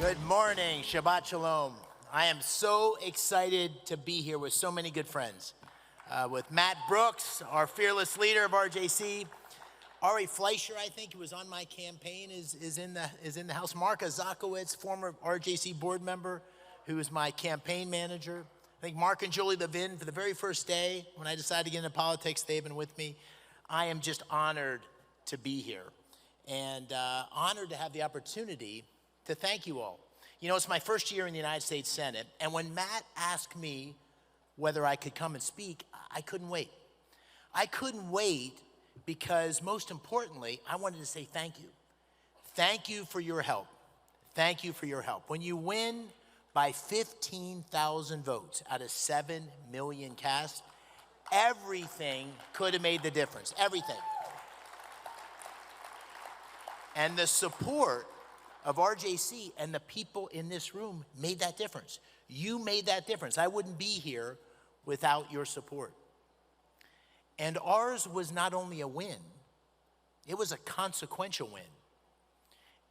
Good morning, Shabbat Shalom. I am so excited to be here with so many good friends. With Matt Brooks, our fearless leader of RJC. Ari Fleischer, I think, who was on my campaign, is in the house. Marka Zakowicz, former RJC board member, who is my campaign manager. I think Mark and Julie Levin, for the very first day, when I decided to get into politics, they've been with me. I am just honored to be here and honored to have the opportunity to thank you all. You know, it's my first year in the United States Senate, and when Matt asked me whether I could come and speak, I couldn't wait. I couldn't wait because, most importantly, I wanted to say thank you. Thank you for your help. Thank you for your help. When you win by 15,000 votes out of 7 million cast, everything could have made the difference, everything. And the support of RJC and the people in this room made that difference. You made that difference. I wouldn't be here without your support. And ours was not only a win, it was a consequential win.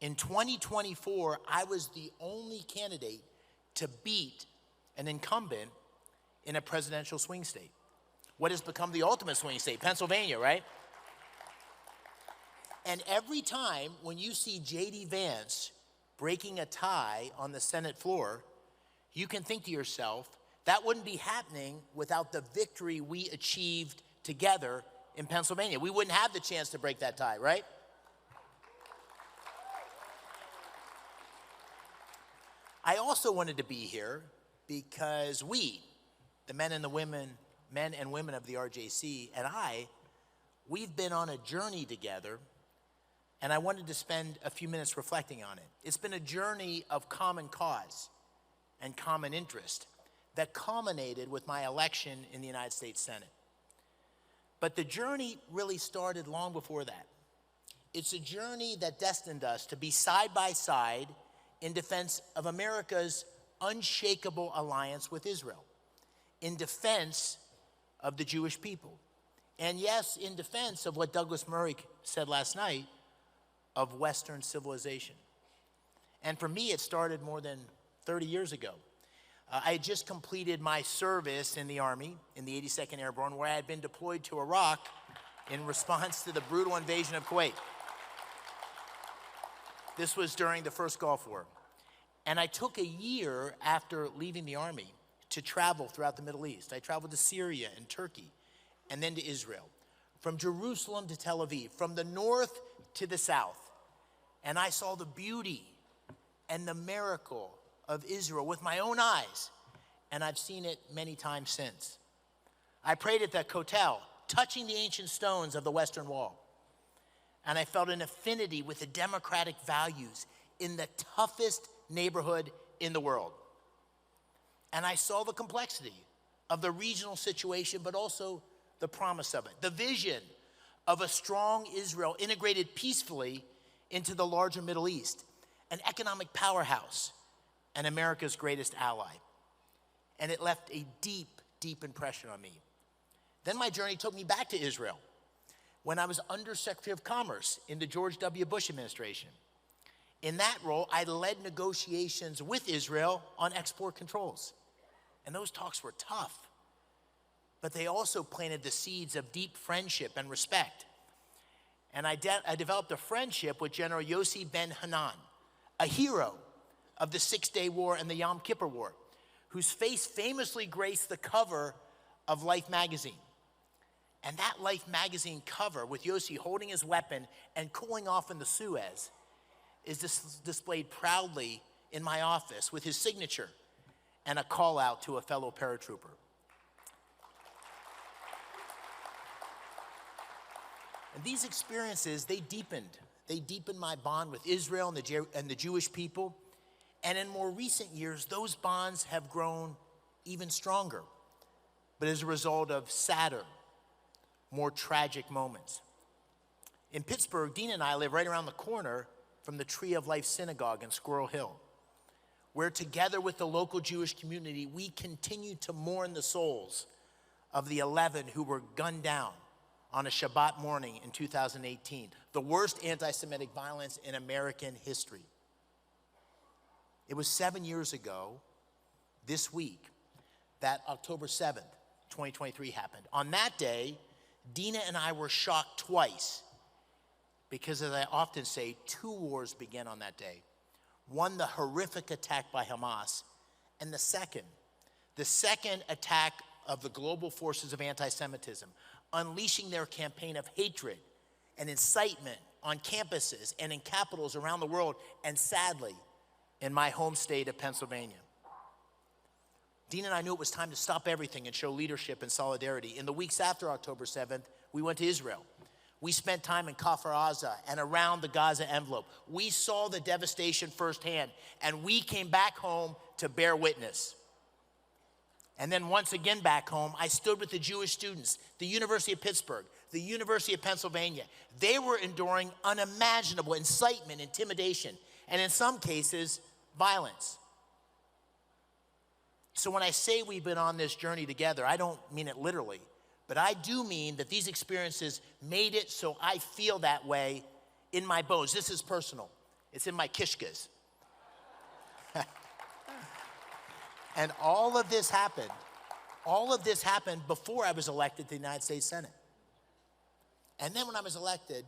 In 2024, I was the only candidate to beat an incumbent in a presidential swing state. What has become the ultimate swing state, Pennsylvania, right? And every time when you see J.D. Vance breaking a tie on the Senate floor, you can think to yourself, that wouldn't be happening without the victory we achieved together in Pennsylvania. We wouldn't have the chance to break that tie, right? I also wanted to be here because we, the men and women of the RJC, and we've been on a journey together, and I wanted to spend a few minutes reflecting on it. It's been a journey of common cause and common interest that culminated with my election in the United States Senate. But the journey really started long before that. It's a journey that destined us to be side by side in defense of America's unshakable alliance with Israel, in defense of the Jewish people, and yes, in defense of what Douglas Murray said last night, of Western civilization. And for me, it started more than 30 years ago. I had just completed my service in the Army, in the 82nd Airborne, where I had been deployed to Iraq in response to the brutal invasion of Kuwait. This was during the first Gulf War. And I took a year after leaving the Army to travel throughout the Middle East. I traveled to Syria and Turkey, and then to Israel, from Jerusalem to Tel Aviv, from the north to the south. And I saw the beauty and the miracle of Israel with my own eyes, and I've seen it many times since. I prayed at the Kotel, touching the ancient stones of the Western Wall, and I felt an affinity with the democratic values in the toughest neighborhood in the world. And I saw the complexity of the regional situation, but also the promise of it, the vision of a strong Israel integrated peacefully into the larger Middle East, an economic powerhouse, and America's greatest ally. And it left a deep, deep impression on me. Then my journey took me back to Israel when I was Undersecretary of Commerce in the George W. Bush administration. In that role, I led negotiations with Israel on export controls. And those talks were tough, but they also planted the seeds of deep friendship and respect. And I developed a friendship with General Yossi Ben Hanan, a hero of the Six-Day War and the Yom Kippur War, whose face famously graced the cover of Life magazine. And that Life magazine cover, with Yossi holding his weapon and cooling off in the Suez, is displayed proudly in my office with his signature and a call out to a fellow paratrooper. And these experiences, they deepened my bond with Israel and the Jewish people. And in more recent years, those bonds have grown even stronger, but as a result of sadder, more tragic moments. In Pittsburgh, Dean and I live right around the corner from the Tree of Life Synagogue in Squirrel Hill, where together with the local Jewish community, we continue to mourn the souls of the 11 who were gunned down on a Shabbat morning in 2018, the worst anti-Semitic violence in American history. It was 7 years ago this week that October 7th, 2023 happened. On that day, Dina and I were shocked twice because, as I often say, two wars began on that day. One, the horrific attack by Hamas, and the second attack of the global forces of anti-Semitism, unleashing their campaign of hatred and incitement on campuses and in capitals around the world, and sadly, in my home state of Pennsylvania. Dean and I knew it was time to stop everything and show leadership and solidarity. In the weeks after October 7th, we went to Israel. We spent time in Kfar Aza and around the Gaza envelope. We saw the devastation firsthand, and we came back home to bear witness. And then once again back home, I stood with the Jewish students, the University of Pittsburgh, the University of Pennsylvania. They were enduring unimaginable incitement, intimidation, and in some cases, violence. So when I say we've been on this journey together, I don't mean it literally, but I do mean that these experiences made it so I feel that way in my bones. This is personal. It's in my kishkas. And all of this happened before I was elected to the United States Senate. And then when I was elected,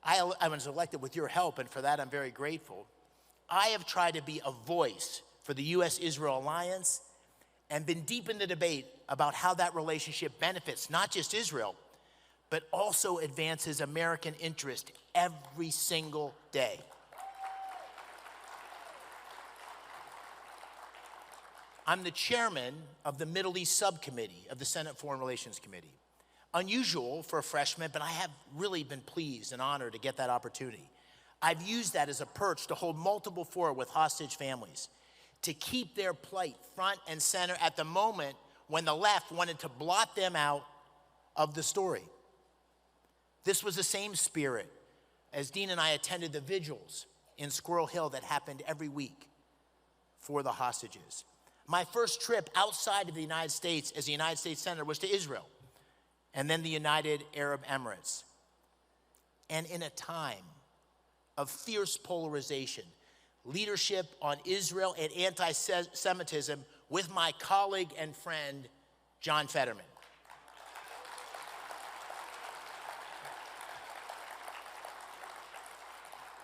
I was elected with your help, and for that I'm very grateful. I have tried to be a voice for the U.S.-Israel alliance and been deep in the debate about how that relationship benefits not just Israel, but also advances American interest every single day. I'm the chairman of the Middle East Subcommittee of the Senate Foreign Relations Committee. Unusual for a freshman, but I have really been pleased and honored to get that opportunity. I've used that as a perch to hold multiple fora with hostage families, to keep their plight front and center at the moment when the left wanted to blot them out of the story. This was the same spirit as Dean and I attended the vigils in Squirrel Hill that happened every week for the hostages. My first trip outside of the United States as a United States Senator was to Israel, and then the United Arab Emirates. And in a time of fierce polarization, leadership on Israel and anti-Semitism with my colleague and friend, John Fetterman.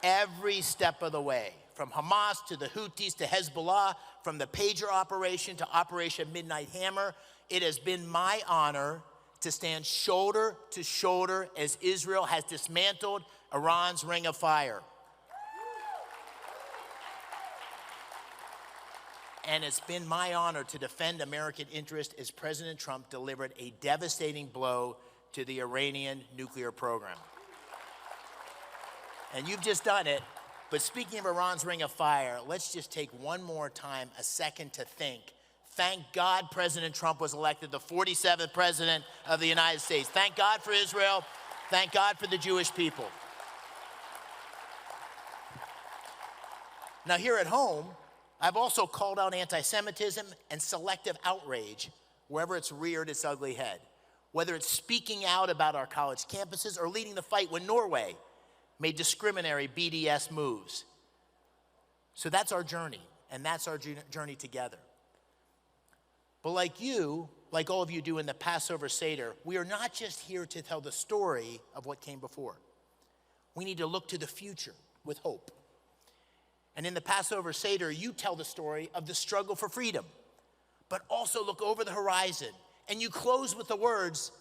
Every step of the way, from Hamas to the Houthis to Hezbollah, from the pager operation to Operation Midnight Hammer, it has been my honor to stand shoulder to shoulder as Israel has dismantled Iran's ring of fire. And it's been my honor to defend American interest as President Trump delivered a devastating blow to the Iranian nuclear program. And you've just done it. But speaking of Iran's ring of fire, let's just take one more time, a second to think. Thank God President Trump was elected the 47th president of the United States. Thank God for Israel. Thank God for the Jewish people. Now here at home, I've also called out anti-Semitism and selective outrage wherever it's reared its ugly head, whether it's speaking out about our college campuses or leading the fight when Norway made discriminatory BDS moves. So that's our journey, and that's our journey together. But like you, like all of you do in the Passover Seder, we are not just here to tell the story of what came before. We need to look to the future with hope. And in the Passover Seder, you tell the story of the struggle for freedom, but also look over the horizon, and you close with the words,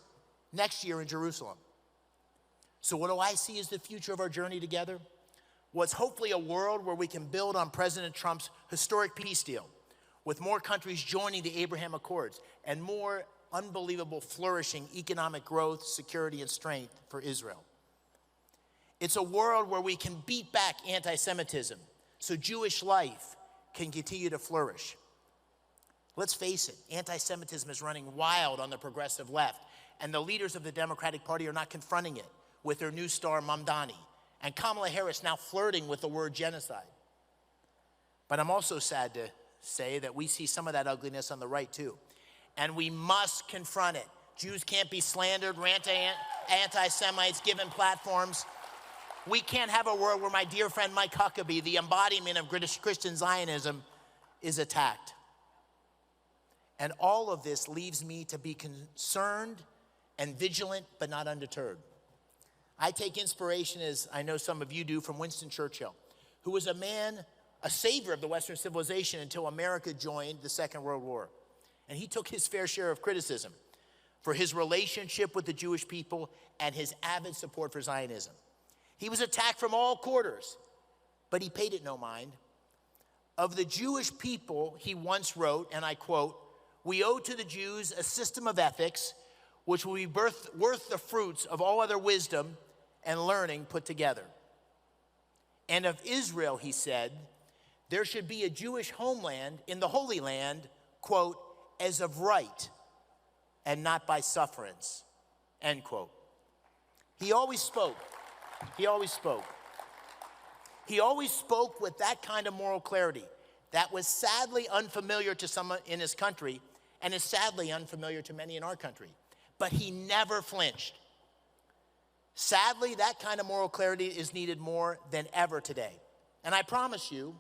next year in Jerusalem. So what do I see as the future of our journey together? Well, it's hopefully a world where we can build on President Trump's historic peace deal, with more countries joining the Abraham Accords and more unbelievable flourishing economic growth, security, and strength for Israel. It's a world where we can beat back anti-Semitism so Jewish life can continue to flourish. Let's face it, anti-Semitism is running wild on the progressive left, and the leaders of the Democratic Party are not confronting it with their new star Mamdani, and Kamala Harris now flirting with the word genocide. But I'm also sad to say that we see some of that ugliness on the right too, and we must confront it. Jews can't be slandered, anti-Semites given platforms. We can't have a world where my dear friend Mike Huckabee, the embodiment of British Christian Zionism, is attacked. And all of this leaves me to be concerned and vigilant, but not undeterred. I take inspiration, as I know some of you do, from Winston Churchill, who was a man, a savior of the Western civilization until America joined the Second World War. And he took his fair share of criticism for his relationship with the Jewish people and his avid support for Zionism. He was attacked from all quarters, but he paid it no mind. Of the Jewish people, he once wrote, and I quote, "We owe to the Jews a system of ethics which will be worth the fruits of all other wisdom and learning put together." And of Israel, he said, "There should be a Jewish homeland in the Holy Land, quote, as of right and not by sufferance," end quote. He always spoke. He always spoke. He always spoke with that kind of moral clarity that was sadly unfamiliar to some in his country and is sadly unfamiliar to many in our country. But he never flinched. Sadly, that kind of moral clarity is needed more than ever today. And I promise you,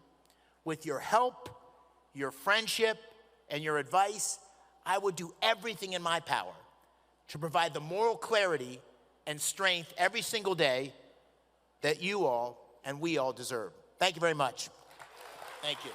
with your help, your friendship, and your advice, I would do everything in my power to provide the moral clarity and strength every single day that you all and we all deserve. Thank you very much. Thank you.